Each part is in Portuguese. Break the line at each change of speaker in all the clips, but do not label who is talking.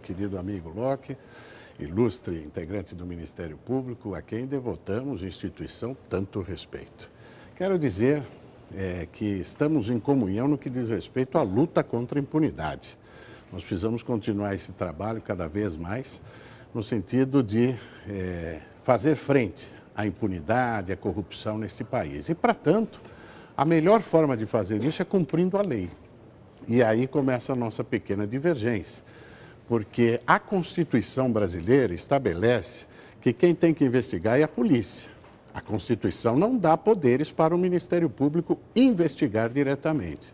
querido amigo Locke, ilustre integrante do Ministério Público, a quem devotamos instituição tanto respeito. Quero dizer que estamos em comunhão no que diz respeito à luta contra a impunidade. Nós precisamos continuar esse trabalho cada vez mais no sentido de fazer frente à impunidade, à corrupção neste país. E, para tanto, a melhor forma de fazer isso é cumprindo a lei. E aí começa a nossa pequena divergência, porque a Constituição brasileira estabelece que quem tem que investigar é a polícia. A Constituição não dá poderes para o Ministério Público investigar diretamente.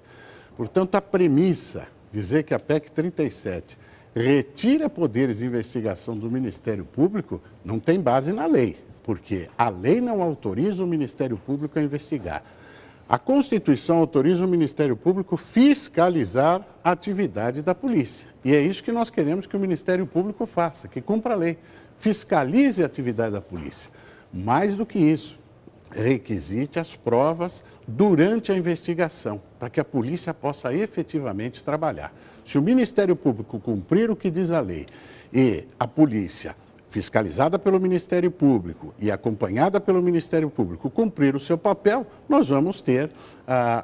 Portanto, a premissa, dizer que a PEC 37 retira poderes de investigação do Ministério Público, não tem base na lei, porque a lei não autoriza o Ministério Público a investigar. A Constituição autoriza o Ministério Público fiscalizar a atividade da polícia. E é isso que nós queremos que o Ministério Público faça, que cumpra a lei, fiscalize a atividade da polícia. Mais do que isso, requisite as provas durante a investigação, para que a polícia possa efetivamente trabalhar. Se o Ministério Público cumprir o que diz a lei e a polícia, fiscalizada pelo Ministério Público e acompanhada pelo Ministério Público, cumprir o seu papel, nós vamos ter,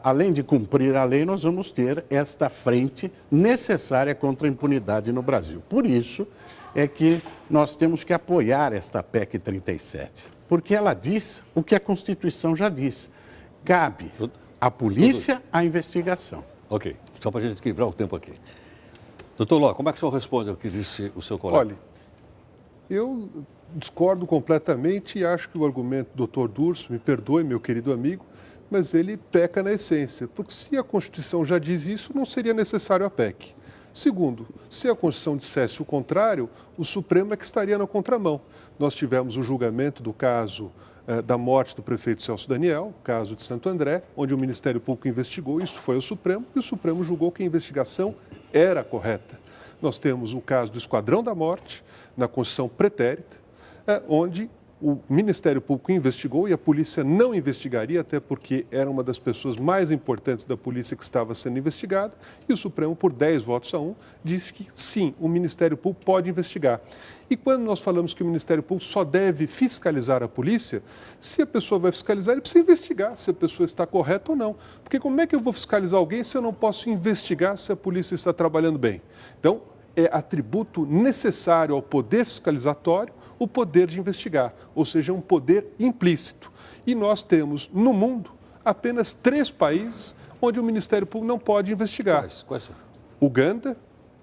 além de cumprir a lei, nós vamos ter esta frente necessária contra a impunidade no Brasil. Por isso é que nós temos que apoiar esta PEC 37, porque ela diz o que a Constituição já diz. Cabe à polícia a investigação.
Ok, só para a gente quebrar o tempo aqui. Doutor Locke, como é que o senhor responde ao que disse o seu colega?
Olha, eu discordo completamente e acho que o argumento do Dr. Durso, me perdoe, meu querido amigo, mas ele peca na essência, porque se a Constituição já diz isso, não seria necessário a PEC. Segundo, se a Constituição dissesse o contrário, o Supremo é que estaria na contramão. Nós tivemos o julgamento do caso da morte do prefeito Celso Daniel, caso de Santo André, onde o Ministério Público investigou, isso foi ao Supremo, e o Supremo julgou que a investigação era correta. Nós temos o caso do Esquadrão da Morte, na Constituição pretérita, onde o Ministério Público investigou e a polícia não investigaria, até porque era uma das pessoas mais importantes da polícia que estava sendo investigada, e o Supremo, por 10 votos a 1, disse que sim, o Ministério Público pode investigar. E quando nós falamos que o Ministério Público só deve fiscalizar a polícia, se a pessoa vai fiscalizar, ele precisa investigar se a pessoa está correta ou não. Porque como é que eu vou fiscalizar alguém se eu não posso investigar se a polícia está trabalhando bem? Então, é atributo necessário ao poder fiscalizatório o poder de investigar, ou seja, um poder implícito. E nós temos, no mundo, apenas 3 países onde o Ministério Público não pode investigar.
Quais são?
Uganda,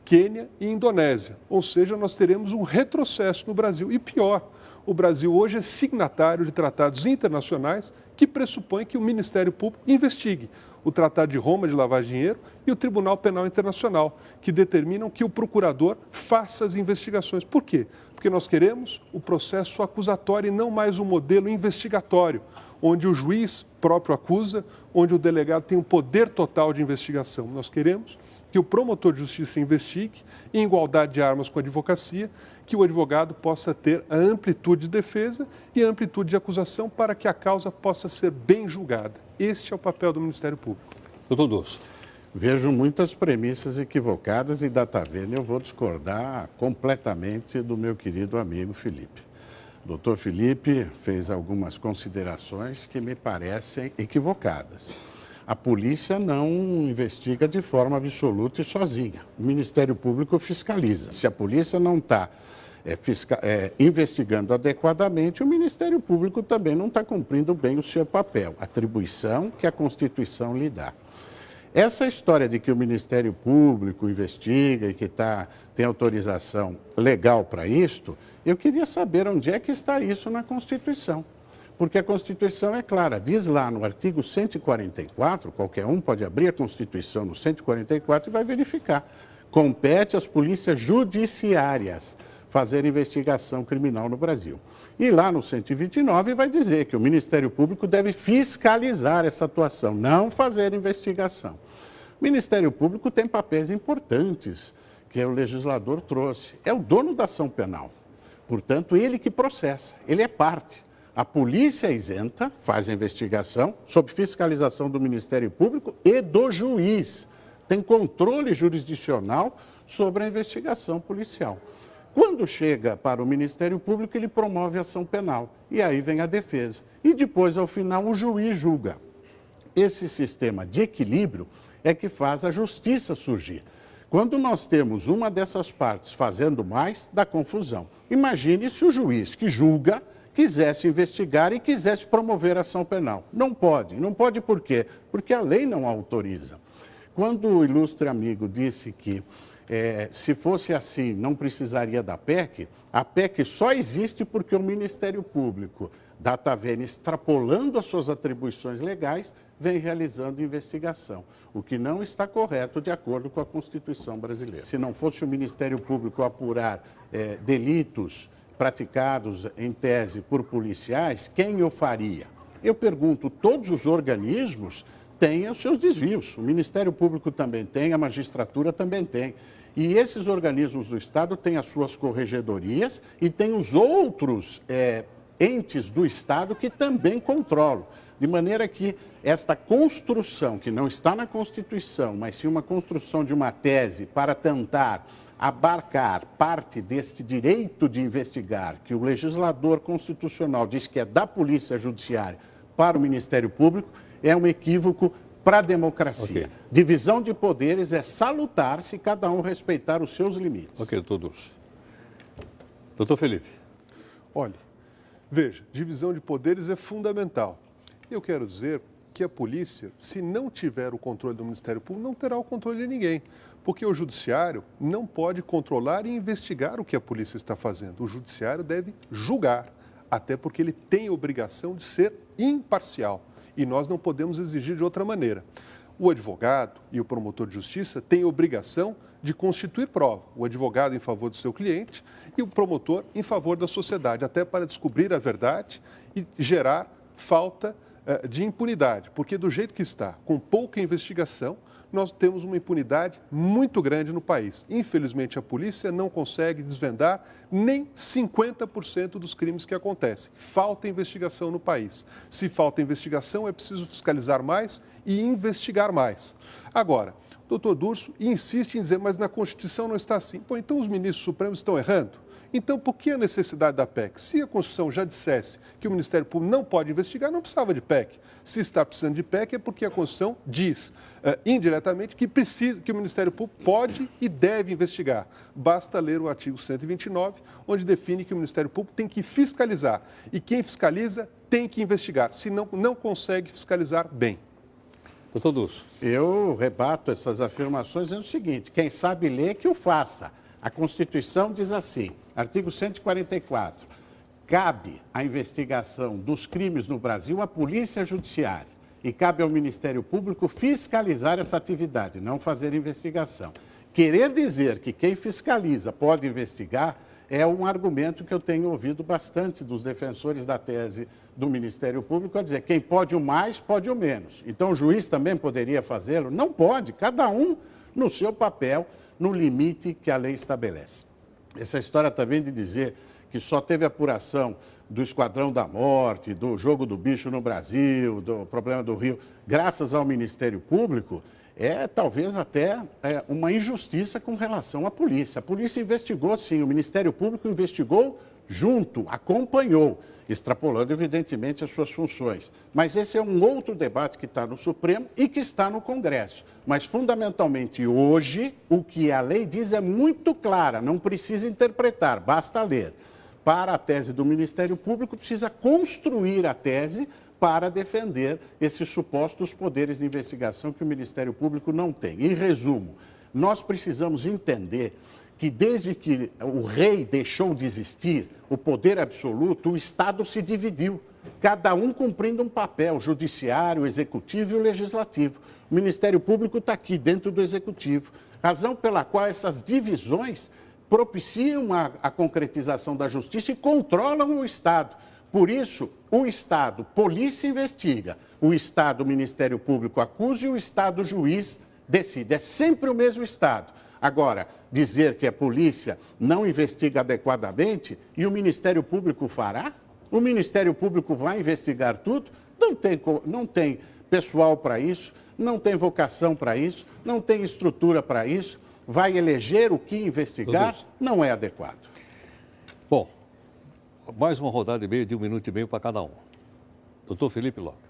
Quênia e Indonésia. Ou seja, nós teremos um retrocesso no Brasil. E pior, o Brasil hoje é signatário de tratados internacionais que pressupõem que o Ministério Público investigue. O Tratado de Roma de Lavagem de Dinheiro e o Tribunal Penal Internacional, que determinam que o procurador faça as investigações. Por quê? Porque nós queremos o processo acusatório e não mais um modelo investigatório, onde o juiz próprio acusa, onde o delegado tem um poder total de investigação. Nós queremos que o promotor de justiça investigue em igualdade de armas com a advocacia, que o advogado possa ter a amplitude de defesa e a amplitude de acusação para que a causa possa ser bem julgada. Este é o papel do Ministério Público.
Doutor Durso.
Vejo muitas premissas equivocadas e, data vênia, eu vou discordar completamente do meu querido amigo Felipe. O doutor Felipe fez algumas considerações que me parecem equivocadas. A polícia não investiga de forma absoluta e sozinha. O Ministério Público fiscaliza. Se a polícia não está investigando adequadamente, o Ministério Público também não está cumprindo bem o seu papel, a atribuição que a Constituição lhe dá. Essa história de que o Ministério Público investiga e que tem autorização legal para isto, eu queria saber onde é que está isso na Constituição. Porque a Constituição é clara, diz lá no artigo 144, qualquer um pode abrir a Constituição no 144 e vai verificar. Compete às polícias judiciárias fazer investigação criminal no Brasil. E lá no 129 vai dizer que o Ministério Público deve fiscalizar essa atuação, não fazer investigação. O Ministério Público tem papéis importantes que o legislador trouxe. É o dono da ação penal. Portanto, ele que processa, ele é parte. A polícia é isenta, faz a investigação, sob fiscalização do Ministério Público e do juiz. Tem controle jurisdicional sobre a investigação policial. Quando chega para o Ministério Público, ele promove ação penal. E aí vem a defesa. E depois, ao final, o juiz julga. Esse sistema de equilíbrio é que faz a justiça surgir. Quando nós temos uma dessas partes fazendo mais, dá confusão. Imagine se o juiz que julga quisesse investigar e quisesse promover ação penal. Não pode. Não pode por quê? Porque a lei não autoriza. Quando o ilustre amigo disse que se fosse assim não precisaria da PEC, a PEC só existe porque o Ministério Público, data vênia, extrapolando as suas atribuições legais, vem realizando investigação, o que não está correto de acordo com a Constituição brasileira. Se não fosse o Ministério Público apurar delitos praticados em tese por policiais, quem o faria? Eu pergunto, todos os organismos têm os seus desvios. O Ministério Público também tem, a magistratura também tem. E esses organismos do Estado têm as suas corregedorias e têm os outros entes do Estado que também controlam. De maneira que esta construção, que não está na Constituição, mas sim uma construção de uma tese para tentar abarcar parte deste direito de investigar, que o legislador constitucional diz que é da Polícia Judiciária para o Ministério Público, é um equívoco para a democracia. Okay. Divisão de poderes é salutar se cada um respeitar os seus limites.
Ok, doutor Durso. Doutor Felipe.
Olha, veja, divisão de poderes é fundamental. Eu quero dizer que a polícia, se não tiver o controle do Ministério Público, não terá o controle de ninguém. Porque o judiciário não pode controlar e investigar o que a polícia está fazendo. O judiciário deve julgar, até porque ele tem a obrigação de ser imparcial. E nós não podemos exigir de outra maneira. O advogado e o promotor de justiça têm a obrigação de constituir prova. O advogado em favor do seu cliente e o promotor em favor da sociedade, até para descobrir a verdade e gerar falta de impunidade. Porque do jeito que está, com pouca investigação, nós temos uma impunidade muito grande no país. Infelizmente, a polícia não consegue desvendar nem 50% dos crimes que acontecem. Falta investigação no país. Se falta investigação, é preciso fiscalizar mais e investigar mais. Agora, o doutor Durso insiste em dizer, mas na Constituição não está assim. Pô, então os ministros supremos estão errando? Então, por que a necessidade da PEC? Se a Constituição já dissesse que o Ministério Público não pode investigar, não precisava de PEC. Se está precisando de PEC é porque a Constituição diz indiretamente que o Ministério Público pode e deve investigar. Basta ler o artigo 129, onde define que o Ministério Público tem que fiscalizar. E quem fiscaliza tem que investigar, senão não consegue fiscalizar bem.
Doutor Durso.
Eu rebato essas afirmações dizendo o seguinte, quem sabe ler que o faça. A Constituição diz assim, artigo 144, cabe a investigação dos crimes no Brasil à Polícia Judiciária e cabe ao Ministério Público fiscalizar essa atividade, não fazer investigação. Querer dizer que quem fiscaliza pode investigar é um argumento que eu tenho ouvido bastante dos defensores da tese do Ministério Público, a dizer quem pode o mais, pode o menos. Então o juiz também poderia fazê-lo? Não pode, cada um no seu papel, no limite que a lei estabelece. Essa história também de dizer que só teve apuração do Esquadrão da Morte, do jogo do bicho no Brasil, do problema do Rio, graças ao Ministério Público, é talvez até uma injustiça com relação à polícia. A polícia investigou, sim, o Ministério Público investigou junto, acompanhou, extrapolando, evidentemente, as suas funções. Mas esse é um outro debate que está no Supremo e que está no Congresso. Mas, fundamentalmente, hoje, o que a lei diz é muito clara, não precisa interpretar, basta ler. Para a tese do Ministério Público, precisa construir a tese para defender esses supostos poderes de investigação que o Ministério Público não tem. Em resumo, nós precisamos entender que desde que o rei deixou de existir, o poder absoluto, o Estado se dividiu, cada um cumprindo um papel, o judiciário, o executivo e o legislativo. O Ministério Público está aqui dentro do executivo, razão pela qual essas divisões propiciam a concretização da justiça e controlam o Estado. Por isso, o Estado, polícia investiga, o Estado, o Ministério Público acusa e o Estado, juiz, decide. É sempre o mesmo Estado. Agora, dizer que a polícia não investiga adequadamente e o Ministério Público fará? O Ministério Público vai investigar tudo? Não tem pessoal para isso, não tem vocação para isso, não tem estrutura para isso. vai eleger o que investigar, não é adequado.
Bom, mais uma rodada e meia de 1 minuto e meio para cada um. Doutor Felipe Lopes.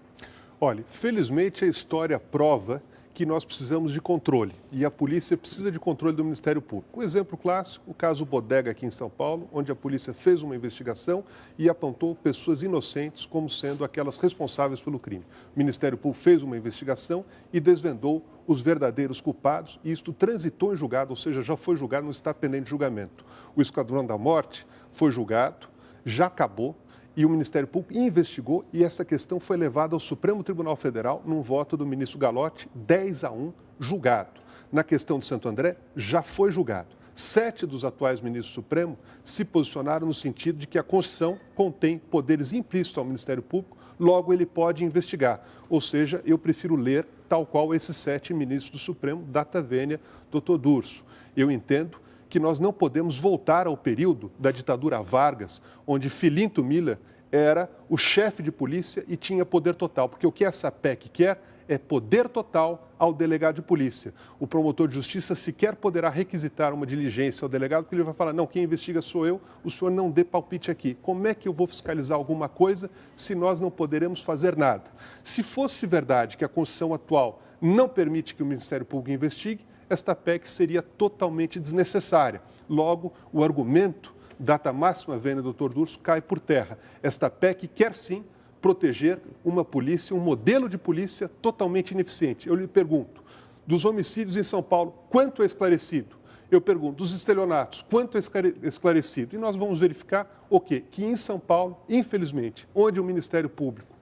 Olha, felizmente a história prova que nós precisamos de controle e a polícia precisa de controle do Ministério Público. Um exemplo clássico, o caso Bodega aqui em São Paulo, onde a polícia fez uma investigação e apontou pessoas inocentes como sendo aquelas responsáveis pelo crime. O Ministério Público fez uma investigação e desvendou os verdadeiros culpados e isto transitou em julgado, ou seja, já foi julgado, não está pendente de julgamento. O Esquadrão da Morte foi julgado, já acabou, e o Ministério Público investigou e essa questão foi levada ao Supremo Tribunal Federal num voto do ministro Galotti, 10-1, julgado. Na questão do Santo André, já foi julgado. 7 dos atuais ministros do Supremo se posicionaram no sentido de que a Constituição contém poderes implícitos ao Ministério Público, logo ele pode investigar. Ou seja, eu prefiro ler tal qual esses 7 ministros do Supremo, data vênia, doutor Durso. Eu entendo que nós não podemos voltar ao período da ditadura Vargas, onde Filinto Miller era o chefe de polícia e tinha poder total, porque o que essa PEC quer é poder total ao delegado de polícia. O promotor de justiça sequer poderá requisitar uma diligência ao delegado, porque ele vai falar, não, quem investiga sou eu, o senhor não dê palpite aqui. Como é que eu vou fiscalizar alguma coisa se nós não poderemos fazer nada? Se fosse verdade que a Constituição atual não permite que o Ministério Público investigue, esta PEC seria totalmente desnecessária. Logo, o argumento, data máxima vênia, doutor Durso, cai por terra. Esta PEC quer sim proteger uma polícia, um modelo de polícia totalmente ineficiente. Eu lhe pergunto, dos homicídios em São Paulo, quanto é esclarecido? Eu pergunto, dos estelionatos, quanto é esclarecido? E nós vamos verificar o quê? Que em São Paulo, infelizmente, onde o Ministério Público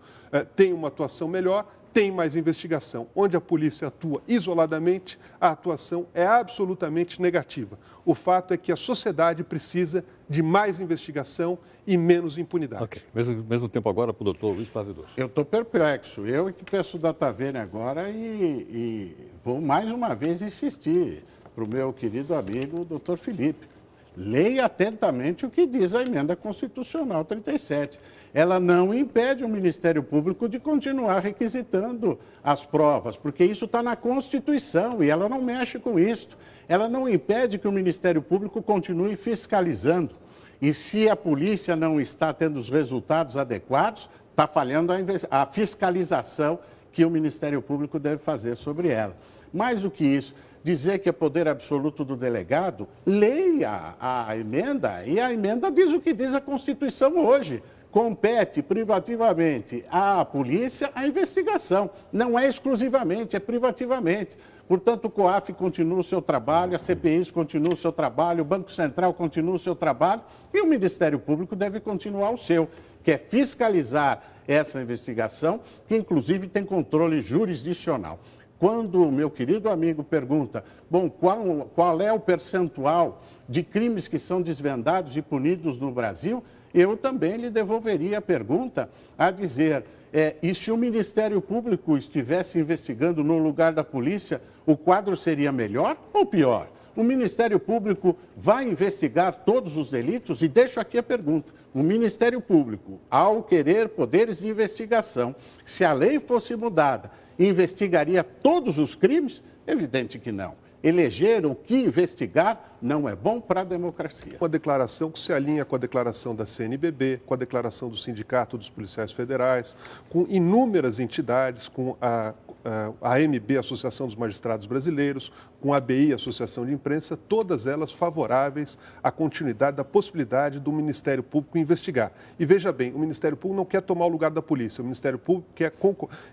tem uma atuação melhor, tem mais investigação. Onde a polícia atua isoladamente, a atuação é absolutamente negativa. O fato é que a sociedade precisa de mais investigação e menos impunidade.
Ok. Mesmo tempo agora para o doutor Luiz Flávio Durso.
Eu estou perplexo. Eu que peço data vênia agora e vou mais uma vez insistir para o meu querido amigo, doutor Felipe. Leia atentamente o que diz a emenda constitucional 37. Ela não impede o Ministério Público de continuar requisitando as provas, porque isso está na Constituição e ela não mexe com isso. Ela não impede que o Ministério Público continue fiscalizando. E se a polícia não está tendo os resultados adequados, está falhando a fiscalização que o Ministério Público deve fazer sobre ela. Mais do que isso, dizer que é poder absoluto do delegado, leia a emenda e a emenda diz o que diz a Constituição hoje. Compete privativamente à polícia a investigação. Não é exclusivamente, é privativamente. Portanto, o COAF continua o seu trabalho, a CPIs continua o seu trabalho, o Banco Central continua o seu trabalho e o Ministério Público deve continuar o seu, que é fiscalizar essa investigação, que inclusive tem controle jurisdicional. Quando o meu querido amigo pergunta, bom, qual é o percentual de crimes que são desvendados e punidos no Brasil, eu também lhe devolveria a pergunta a dizer, e se o Ministério Público estivesse investigando no lugar da polícia, o quadro seria melhor ou pior? O Ministério Público vai investigar todos os delitos? E deixo aqui a pergunta. O Ministério Público, ao querer poderes de investigação, se a lei fosse mudada, investigaria todos os crimes? Evidente que não. Eleger o que investigar não é bom para a democracia.
Uma declaração que se alinha com a declaração da CNBB, com a declaração do Sindicato dos Policiais Federais, com inúmeras entidades, com a AMB, Associação dos Magistrados Brasileiros, com a ABI, Associação de Imprensa, todas elas favoráveis à continuidade da possibilidade do Ministério Público investigar. E veja bem, o Ministério Público não quer tomar o lugar da polícia, o Ministério Público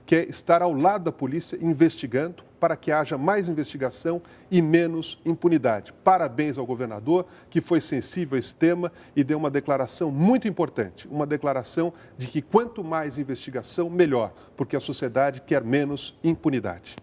quer estar ao lado da polícia investigando para que haja mais investigação e menos impunidade. Parabéns ao governador, que foi sensível a esse tema e deu uma declaração muito importante, uma declaração de que quanto mais investigação, melhor, porque a sociedade quer menos impunidade.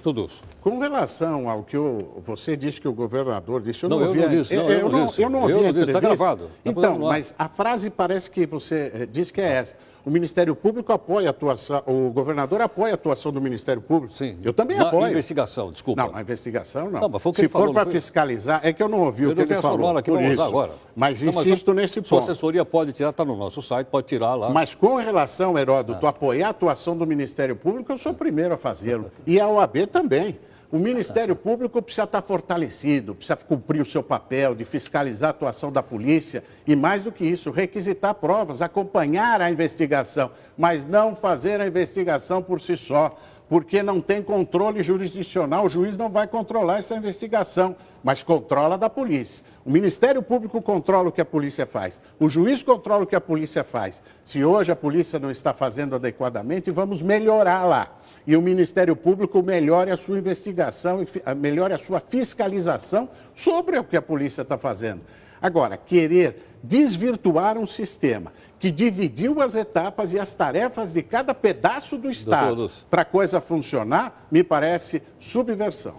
Tudo.
Com relação ao que você disse que o governador disse, eu não
ouvi a entrevista. Está gravado.
Então, mas a frase parece que você disse que é essa. O Ministério Público apoia a atuação, o governador apoia a atuação do Ministério Público.
Sim.
Eu também apoio.
Na investigação, desculpa.
Não, na investigação não.
Não, mas foi o que
Se
ele falou,
for para fiscalizar, é que eu não ouvi o que ele falou.
Aqui,
por
vamos
isso.
usar agora.
Mas insisto nesse
Sua
ponto.
assessoria pode tirar, está no nosso site, pode tirar lá.
Mas com relação, Heródoto, apoiar a atuação do Ministério Público, eu sou o primeiro a fazê-lo. E a OAB também. O Ministério Público precisa estar fortalecido, precisa cumprir o seu papel de fiscalizar a atuação da polícia e, mais do que isso, requisitar provas, acompanhar a investigação, mas não fazer a investigação por si só, porque não tem controle jurisdicional, o juiz não vai controlar essa investigação, mas controla da polícia. O Ministério Público controla o que a polícia faz, o juiz controla o que a polícia faz. Se hoje a polícia não está fazendo adequadamente, vamos melhorar lá. E o Ministério Público melhore a sua investigação e melhore a sua fiscalização sobre o que a polícia está fazendo. Agora, querer desvirtuar um sistema que dividiu as etapas e as tarefas de cada pedaço do Estado para a coisa funcionar, me parece subversão.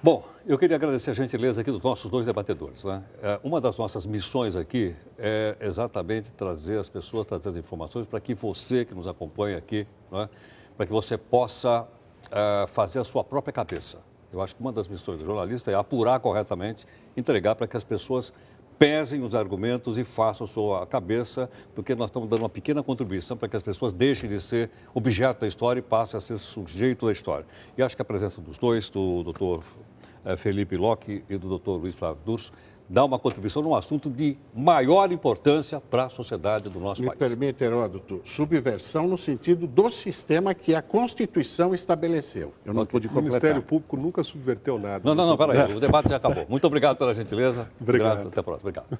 Bom, eu queria agradecer a gentileza aqui dos nossos dois debatedores, né? Uma das nossas missões aqui é exatamente trazer as pessoas, trazer as informações para que você que nos acompanha aqui, né, para que você possa fazer a sua própria cabeça. Eu acho que uma das missões do jornalista é apurar corretamente, entregar para que as pessoas pesem os argumentos e façam a sua cabeça, porque nós estamos dando uma pequena contribuição para que as pessoas deixem de ser objeto da história e passem a ser sujeito da história. E acho que a presença dos dois, do doutor Felipe Locke e do doutor Luiz Flávio Durso, dá uma contribuição num assunto de maior importância para a sociedade do nosso país.
Me permite, Heródoto, subversão no sentido do sistema que a Constituição estabeleceu. Eu não pude completar.
O Ministério Público nunca subverteu nada.
Não, peraí, o debate já acabou. Muito obrigado pela gentileza.
Obrigado.
Até a próxima. Obrigado.